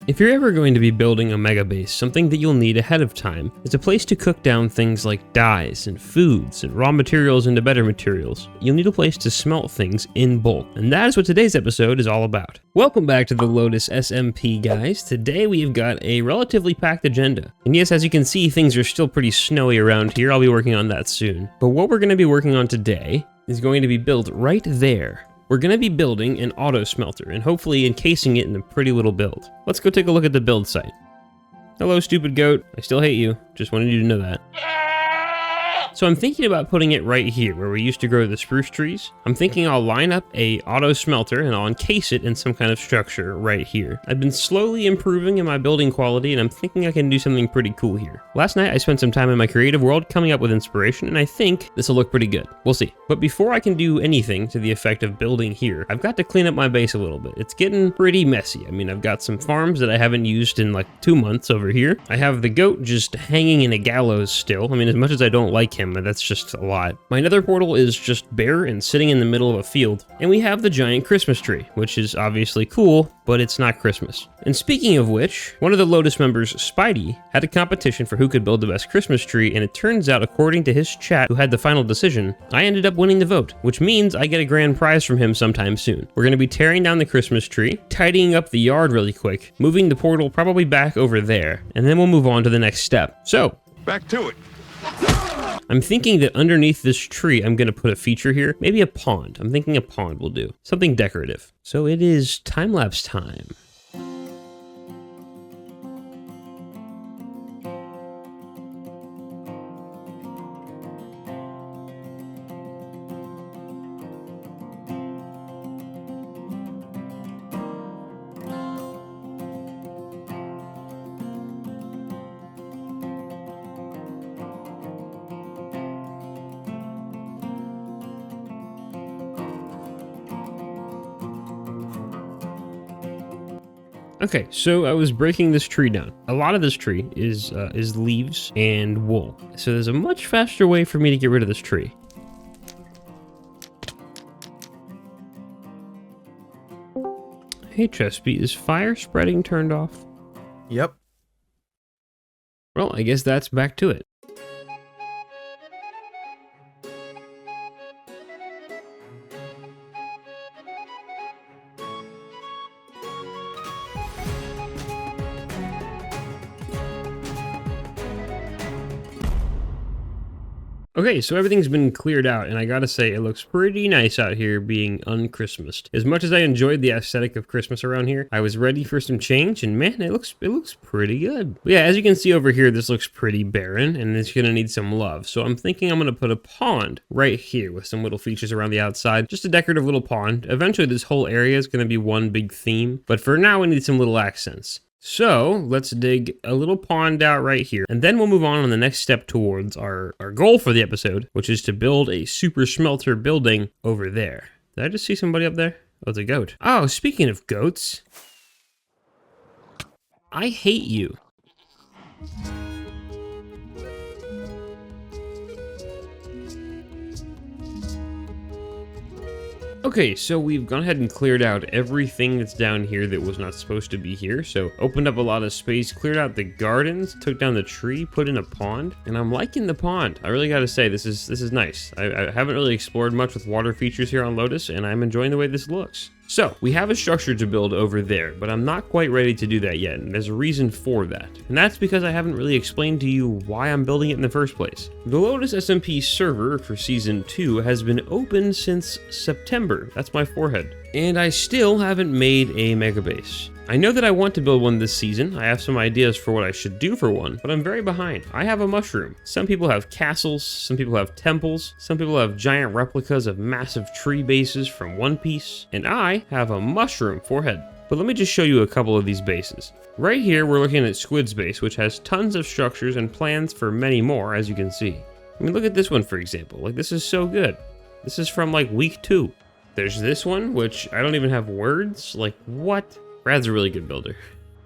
If you're ever going to be building a mega base, something that you'll need ahead of time is a place to cook down things like dyes and foods and raw materials into better materials. You'll need a place to smelt things in bulk, and that is what today's episode is all about. Welcome back to the Lotus SMP, guys. Today we've got a relatively packed agenda. And yes, as you can see, things are still pretty snowy around here. I'll be working on that soon. But what we're going to be working on today is going to be built right there. We're going to be building an auto smelter and hopefully encasing it in a pretty little build. Let's go take a look at the build site. Hello, stupid goat. I still hate you. Just wanted you to know that. So I'm thinking about putting it right here where we used to grow the spruce trees. I'm thinking I'll line up a auto smelter and I'll encase it in some kind of structure right here. I've been slowly improving in my building quality and I'm thinking I can do something pretty cool here. Last night I spent some time in my creative world coming up with inspiration and I think this will look pretty good. We'll see. But before I can do anything to the effect of building here, I've got to clean up my base a little bit. It's getting pretty messy. I mean, I've got some farms that I haven't used in like 2 months over here. I have the goat just hanging in a gallows still. I mean, as much as I don't like him, that's just a lot. My nether portal is just bare and sitting in the middle of a field. And we have the giant Christmas tree, which is obviously cool, but it's not Christmas. And speaking of which, one of the Lotus members, Spidey, had a competition for who could build the best Christmas tree, and it turns out, according to his chat, who had the final decision, I ended up winning the vote, which means I get a grand prize from him sometime soon. We're going to be tearing down the Christmas tree, tidying up the yard really quick, moving the portal probably back over there, and then we'll move on to the next step. So, back to it. I'm thinking that underneath this tree, I'm going to put a feature here, maybe a pond. I'm thinking a pond will do. Something decorative. So it is time-lapse time. Okay, so I was breaking this tree down. A lot of this tree is leaves and wool. So there's a much faster way for me to get rid of this tree. Hey Chespy, is fire spreading turned off? Yep. Well, I guess that's back to it. Okay, so everything's been cleared out, and I gotta say, it looks pretty nice out here being unchristmased. As much as I enjoyed the aesthetic of Christmas around here, I was ready for some change, and man, it looks pretty good. But yeah, as you can see over here, this looks pretty barren, and it's gonna need some love. So I'm thinking I'm gonna put a pond right here with some little features around the outside. Just a decorative little pond. Eventually, this whole area is gonna be one big theme, but for now, we need some little accents. So let's dig a little pond out right here, and then we'll move on the next step towards our goal for the episode, which is to build a super smelter building over there. Did I just see somebody up there? Oh, it's a goat. Oh, speaking of goats, I hate you. Okay, so we've gone ahead and cleared out everything that's down here that was not supposed to be here. So opened up a lot of space, cleared out the gardens, took down the tree, put in a pond, and I'm liking the pond. I really gotta say, this is nice. I haven't really explored much with water features here on Lotus, and I'm enjoying the way this looks. So, we have a structure to build over there, but I'm not quite ready to do that yet, and there's a reason for that. And that's because I haven't really explained to you why I'm building it in the first place. The Lotus SMP server for Season 2 has been open since September. That's my forehead. And I still haven't made a mega base. I know that I want to build one this season. I have some ideas for what I should do for one, but I'm very behind. I have a mushroom. Some people have castles, some people have temples, some people have giant replicas of massive tree bases from One Piece, and I have a mushroom forehead. But let me just show you a couple of these bases. Right here, we're looking at Squid's base, which has tons of structures and plans for many more, as you can see. I mean, look at this one, for example. Like, this is so good. This is from, like, week 2. There's this one, which I don't even have words. Like, what? Brad's a really good builder.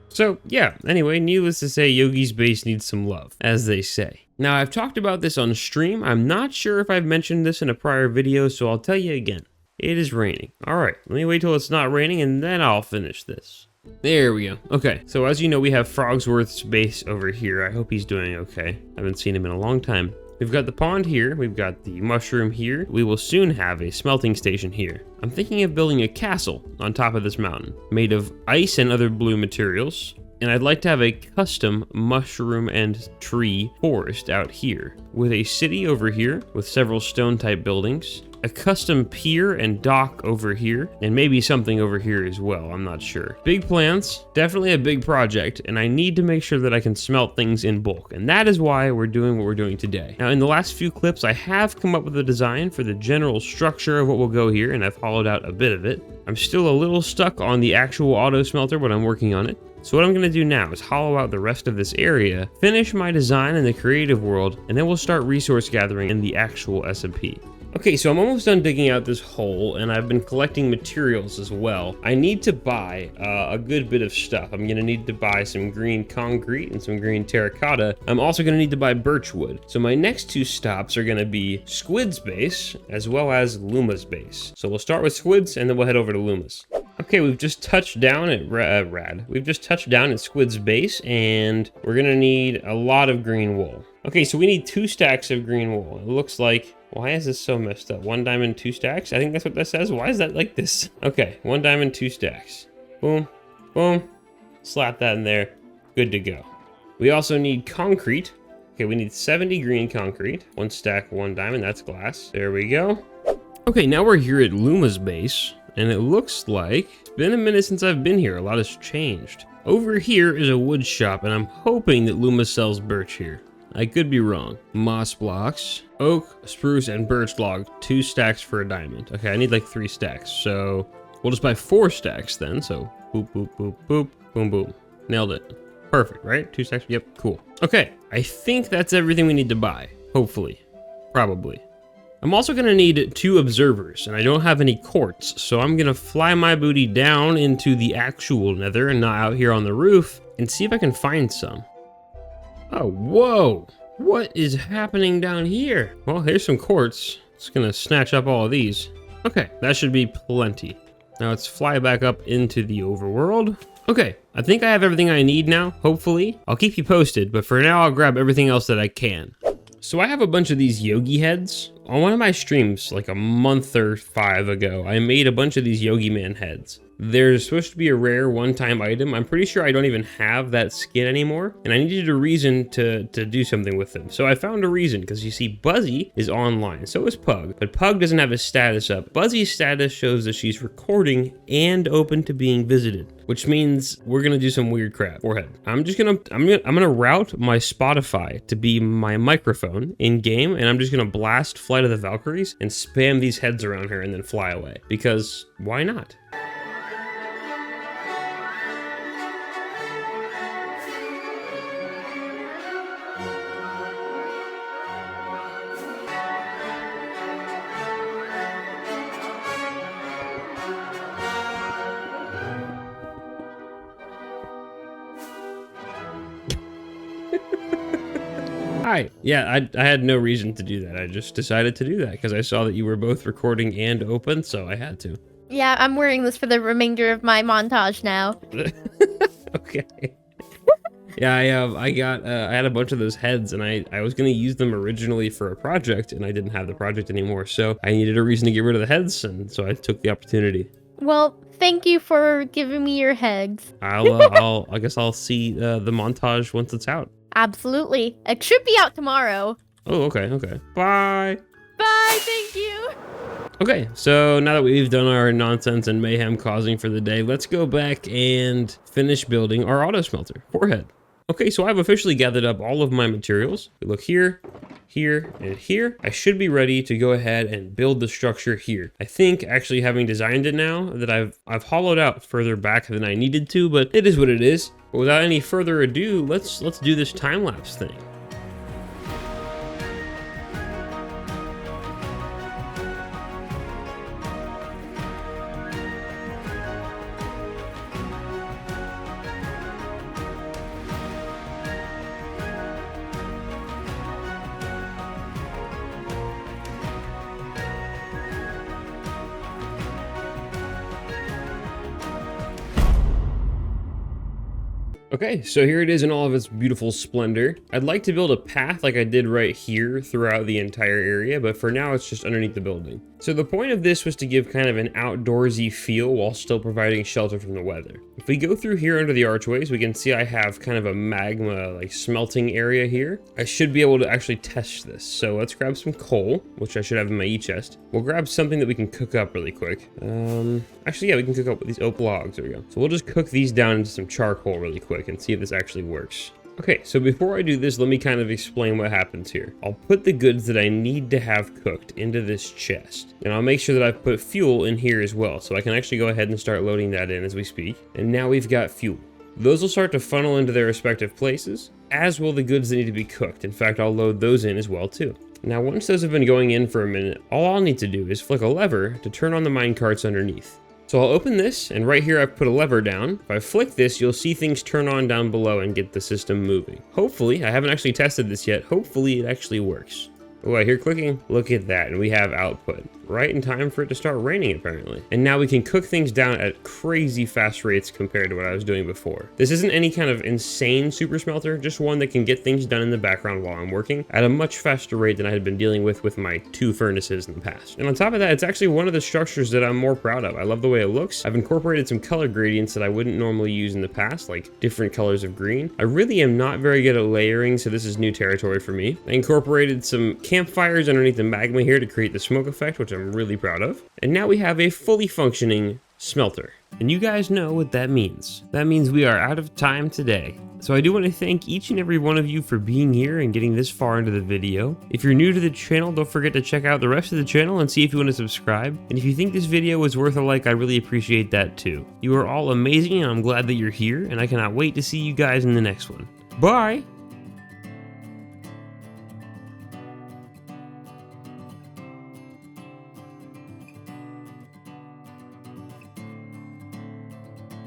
So, yeah, anyway, needless to say, Yogi's base needs some love, as they say. Now, I've talked about this on stream. I'm not sure if I've mentioned this in a prior video, so I'll tell you again. It is raining. Alright, let me wait till it's not raining, and then I'll finish this. There we go. Okay, so as you know, we have Frogsworth's base over here. I hope he's doing okay. I haven't seen him in a long time. We've got the pond here. We've got the mushroom here. We will soon have a smelting station here. I'm thinking of building a castle on top of this mountain, made of ice and other blue materials. And I'd like to have a custom mushroom and tree forest out here, with a city over here with several stone type buildings, a custom pier and dock over here, and maybe something over here as well, I'm not sure. Big plans, definitely a big project, and I need to make sure that I can smelt things in bulk, and that is why we're doing what we're doing today. Now in the last few clips, I have come up with a design for the general structure of what will go here, and I've hollowed out a bit of it. I'm still a little stuck on the actual auto smelter, but I'm working on it. So what I'm going to do now is hollow out the rest of this area, finish my design in the creative world, and then we'll start resource gathering in the actual SMP. Okay, so I'm almost done digging out this hole, and I've been collecting materials as well. I need to buy a good bit of stuff. I'm gonna need to buy some green concrete and some green terracotta. I'm also gonna need to buy birch wood. So my next two stops are gonna be Squid's base, as well as Luma's base. So we'll start with Squid's, and then we'll head over to Luma's. Okay, we've just touched down at We've just touched down at Squid's base, and we're gonna need a lot of green wool. Okay, so we need 2 stacks of green wool. It looks like, why is this so messed up? 1 diamond, 2 stacks? I think that's what that says. Why is that like this? Okay, 1 diamond, 2 stacks. Boom, boom. Slap that in there. Good to go. We also need concrete. Okay, we need 70 green concrete. 1 stack, 1 diamond, that's glass. There we go. Okay, now we're here at Luma's base, and it looks like it's been a minute since I've been here. A lot has changed. Over here is a wood shop, and I'm hoping that Luma sells birch here. I could be wrong. Moss blocks, oak, spruce, and birch log. 2 stacks for a diamond. Okay, I need like 3 stacks. So we'll just buy 4 stacks then. So boop, boop, boop, boop, boom, boom. Nailed it. Perfect, right? 2 stacks, yep, cool. Okay, I think that's everything we need to buy. Hopefully, probably. I'm also gonna need 2 observers, and I don't have any quartz. So I'm gonna fly my booty down into the actual nether and not out here on the roof and see if I can find some. Oh, whoa! What is happening down here? Well, here's some quartz. Just gonna snatch up all of these. Okay, that should be plenty. Now let's fly back up into the overworld. Okay, I think I have everything I need now, hopefully. I'll keep you posted, but for now I'll grab everything else that I can. So I have a bunch of these yogi heads. On one of my streams, like a month or 5 ago, I made a bunch of these YogiMan heads. They're supposed to be a rare one-time item. I'm pretty sure I don't even have that skin anymore, and I needed a reason to do something with them. So I found a reason, because you see Buzzy is online, so is Pug, but Pug doesn't have his status up. Buzzy's status shows that she's recording and open to being visited, which means we're gonna do some weird crap. Forehead. I'm gonna route my Spotify to be my microphone in game, and I'm just gonna blast Flight of the Valkyries and spam these heads around her and then fly away, because why not? Hi. Yeah, I had no reason to do that. I just decided to do that because I saw that you were both recording and open, so I had to. Yeah, I'm wearing this for the remainder of my montage now. Okay. Yeah, I had a bunch of those heads, and I was gonna use them originally for a project, and I didn't have the project anymore, so I needed a reason to get rid of the heads, and so I took the opportunity. Well, thank you for giving me your heads. I guess I'll see the montage once it's out. Absolutely. It should be out tomorrow. Oh, okay. Bye. Bye, thank you. Okay, so now that we've done our nonsense and mayhem causing for the day, let's go back and finish building our auto smelter. Forehead. Okay, so I've officially gathered up all of my materials. We look here, here, and here. I should be ready to go ahead and build the structure here. I think actually having designed it now that I've hollowed out further back than I needed to, but it is what it is. But without any further ado, let's do this time-lapse thing. Okay, so here it is in all of its beautiful splendor. I'd like to build a path like I did right here throughout the entire area, but for now it's just underneath the building. So the point of this was to give kind of an outdoorsy feel while still providing shelter from the weather. If we go through here under the archways, we can see I have kind of a magma like smelting area here. I should be able to actually test this. So let's grab some coal, which I should have in my chest. We'll grab something that we can cook up really quick. Actually, yeah, we can cook up with these oak logs. There we go. So we'll just cook these down into some charcoal really quick and see if this actually works. Okay, so before I do this, let me kind of explain what happens here. I'll put the goods that I need to have cooked into this chest, and I'll make sure that I've put fuel in here as well, so I can actually go ahead and start loading that in as we speak. And now we've got fuel. Those will start to funnel into their respective places, as will the goods that need to be cooked. In fact, I'll load those in as well too. Now, once those have been going in for a minute, all I'll need to do is flick a lever to turn on the mine carts underneath. So I'll open this, and right here I've put a lever down. If I flick this, you'll see things turn on down below and get the system moving. Hopefully, I haven't actually tested this yet, hopefully it actually works. Oh, I hear clicking. Look at that, and we have output. Right in time for it to start raining, apparently. And now we can cook things down at crazy fast rates compared to what I was doing before. This isn't any kind of insane super smelter, just one that can get things done in the background while I'm working at a much faster rate than I had been dealing with my 2 furnaces in the past. And on top of that, it's actually one of the structures that I'm more proud of. I love the way it looks. I've incorporated some color gradients that I wouldn't normally use in the past, like different colors of green. I really am not very good at layering, so this is new territory for me. I incorporated some campfires underneath the magma here to create the smoke effect, which I'm really proud of. And now we have a fully functioning smelter. And you guys know what that means. That means we are out of time today. So I do want to thank each and every one of you for being here and getting this far into the video. If you're new to the channel, don't forget to check out the rest of the channel and see if you want to subscribe. And if you think this video was worth a like, I really appreciate that too. You are all amazing, and I'm glad that you're here, and I cannot wait to see you guys in the next one. Bye!